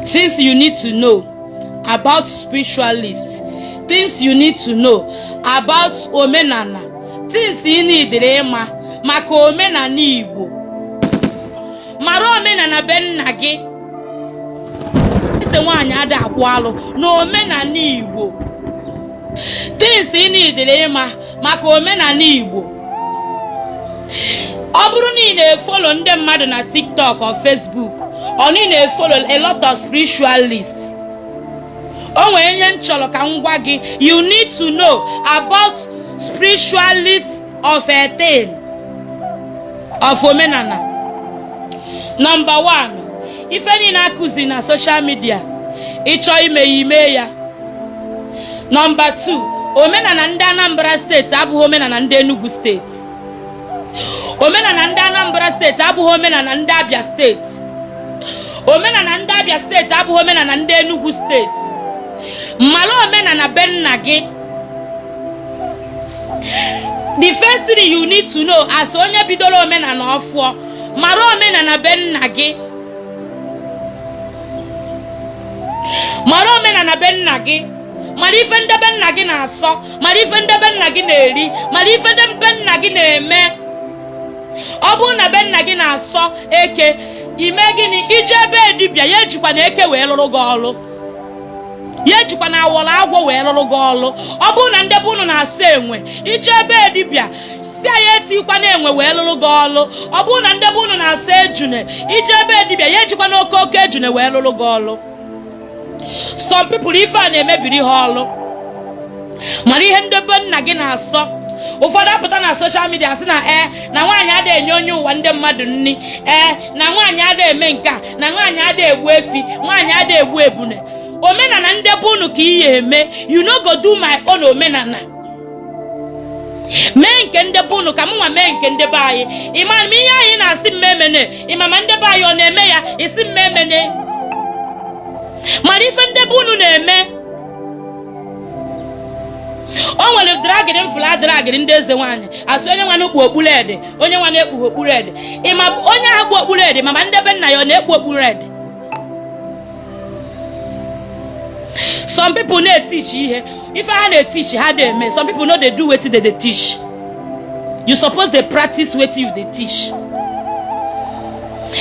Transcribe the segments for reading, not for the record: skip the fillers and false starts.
things you need to know about spiritualists, things you need to know about omenala, things you need ịma maka omenala Igbo. Mara omenala be nna gị. Ise nwaanyị ada akpụ alụ na omenala Igbo. Things you need ịma maka omenala Igbo. Ọ bụrụ na ị na-follow ndị mmadụ na TikTok or Facebook, ọ na ị na-follow a lot of spiritualists. O nwere ihe nchọrọ ka m gwa gị, you need to know about spiritualists of a thing, of omenala. Number 1, ife niile akụzi na social media, ịchọ ime ya. Number 2, omenala ndị Anambra steeti abụghị omenala ndị Enugu steeti. Omenala ndị Anambra steeti abụghị omenala ndị Abia steeti. Omenala ndị Abia steeti abụghị omenala ndị Enugu steeti. Mara omenala be nna gị. The first thing you need to know as onye bidoro omenala ọfụọ, mara omenala be nna gị. Mara omenala be nna gị. Mara ife ndị be nna gị na-asọ, mara ife ndị be nna gị na-eri, mara ife ndị be nna gị na-eme. Ọ bụrụ na be nna gị na-asọ eke, ime gịnị? Ije ebe dibịa, ya ejikwa na eke wee lụrụ gị ọlụ. Ya ejikwa na awọrọ agwọ wee lụrụ gị ọlụ. Ọ bụrụ na ndị be unu na-asọ enwe, ije ebe dibịa, si ya etikwa na enwe wee lụrụ gị ọlụ. Ọ bụrụ na ndị be unu na-asọ ejune, ije ebe dibịa, ya ejikwa na oke ejune wee lụrụ gị ọlụ. Some people ife a na-emebiri ha ọlụ. Mara ihe ndị be nna gị na-asọ. Ụfọdụ apụta na social media sị na nwaanyị ada enye onye ụwa ndị mmadụ nni, na nwaanyị ada eme nke a, na nwaanyị ada egbu efi, nwaanyị ada egbu ebune. Omenala ndị be unu ka ihe eme, you no go do my own omenala. Mee nke ndị be unu ka mụnwa mee nke ndị be anyị. Ịma m ihe anyị na-asị mmemene, ịmama ndị be anyị ọ na-eme ya, isi mmemene. Mara ife ndị be unu na-eme. O nwere dragịrị mfụla dragịrị ndị eze nwaanyị, asị onye nwa na-ekpu okpuru ede, onye nwa na-ekpu okpuru ede. Ịma onye ahụ kpu okpuru ede, mama ndị be nna ya ọ na-ekpu okpuru ede. Some people na-teach ihe, if I na-teach ha dey eme. Some people know they do wetin they teach. You suppose they practice wetin you teach.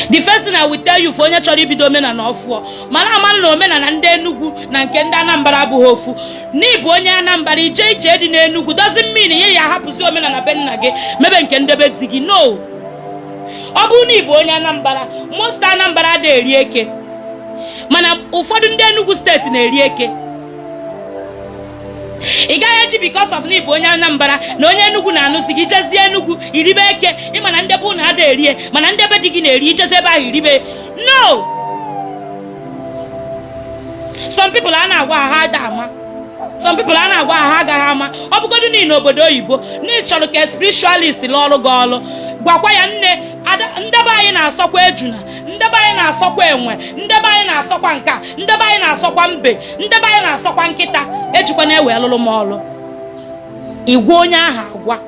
The first thing I will tell you for onye chọrọ ibido omenala ọfụọ, mara amara na omenala ndị Enugu na nke ndị Anambra abụghị ofu. N'ịbụ onye Anambra ije dị n'Enugu doesn't mean ihe ya hapụzi omenala be nna gị mebe nke ndị be di gị. No. Ọ bụrụ na ịbụ onye Anambra, most Anambra ada eri eke, mana ụfọdụ ndị Enugu steeti na-eri eke. Ị gaghị eji because of na ịbụ onye Anambra na onye Enugu na-anụzi gị jezie Enugu iribe eke, ịma na ndị be unu ada erie, mana ndị be di gị na-eri, ijezi ebe ahụ iribe. No. Some people a na-agwa ha ada ama. Some people a na-agwa ha agaghị ama. Ọ bụgodu niile obodo oyibo na ịchọrọ ka spiritualist lụọ ọrụ gị ọrụ, gwakwa ya nne ndị be anyị na-asọkwa ejuna, ndị be anyị na-asọkwa enwe, ndị be anyị na-asọkwa nka, ndị be anyị na-asọkwa mbe, ndị be anyị na-asọkwa nkịta. Ejikwa na ewe lụrụ m ọrụ. Igwe onye aha agwa.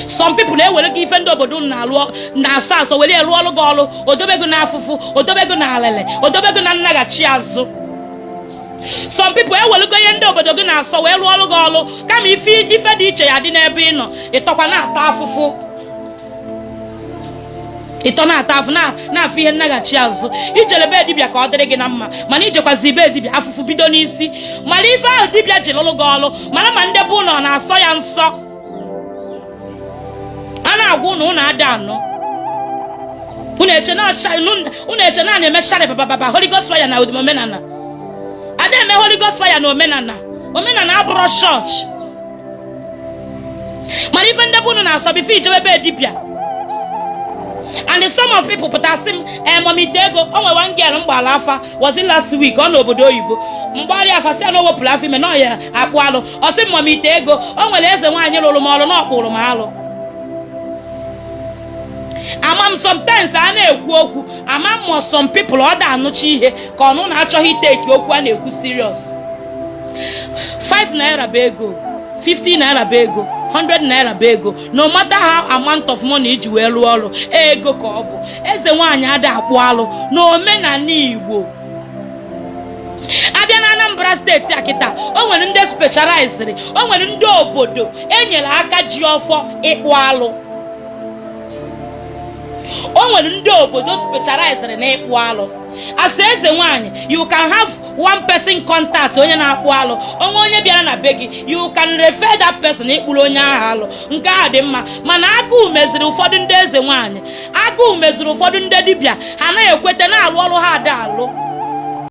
Some people na-ewere gị ife ndị obodo na-asọ asọ were elu ọrụ gị ọrụ, odobego na afụfụ, odobego na alele, odobego na nnaghachi azụ. Some people ewelego ihe ndị obodo gị na-asọ wee lụọ ọrụ gị ọrụ, kama ife dị iche ya dị n'ebe ị nọ, ịtọkwa na-ata afụfụ. Ịtọ na-ata afụ na-afụ ihe nnaghachi azụ. Ijele be dibịa ka ọ dịrị gị na mma, mana ijekwazi be dibịa afụfụ bido n'isi. Mara ife ahụ dibịa ji lụrụ gị ọrụ, mana ma ndị be ụlọ na-asọ ya nsọ. A na-agwa ụnụ ada anọ. Unu eche na na-eme shari bababa Holy Ghost fire na omenala. Ada eme Holy Ghost fire na omenala. Omenala abụrụ church. Mara ife ndị be ụnụ na-asọ bife ijebe be dibịa. And some of people put us mommy tego on one girl mgbala afa was it last week on obodo oyibo mgbali afa si no wopula afa me no ya akwalu o si mommy tego o nwere eze nwaanyị lụrụ m ọrụ na ọkpụrụ m alụ. Amam sometimes a na-ekwu okwu amam some people ọ da anụchi ihe ka ọnụ na-achọghị iteki okwu a na-ekwu serious. 5 naira bụ ego, 50 naira bụ ego, 100 naira bụ ego. No matter how amount of money iji wee lụọ ọrụ, ego ka ọ bụ. Eze nwaanyị ada akpụ alụ n'omenala Igbo. Abịa na Anambra steeti akịta, o nwere ndị specialized, o nwere ndị obodo enyere aka ji ọfọ ịkpụ alụ. O nwere ndị obodo specialized na ịkpụ alụ. As eze nwaanyị, you can have one person contact onye na-akpụ alụ. Onye bịara na be gị, you can refer that person ịkpụrụ onye ahụ alụ. Nke a dị mma, mana agụụ meziri ụfọdụ ndị eze nwaanyị, agụụ meziri ụfọdụ ndị dibịa, ha na-ekwete na-alụ ọrụ ha ada alụ.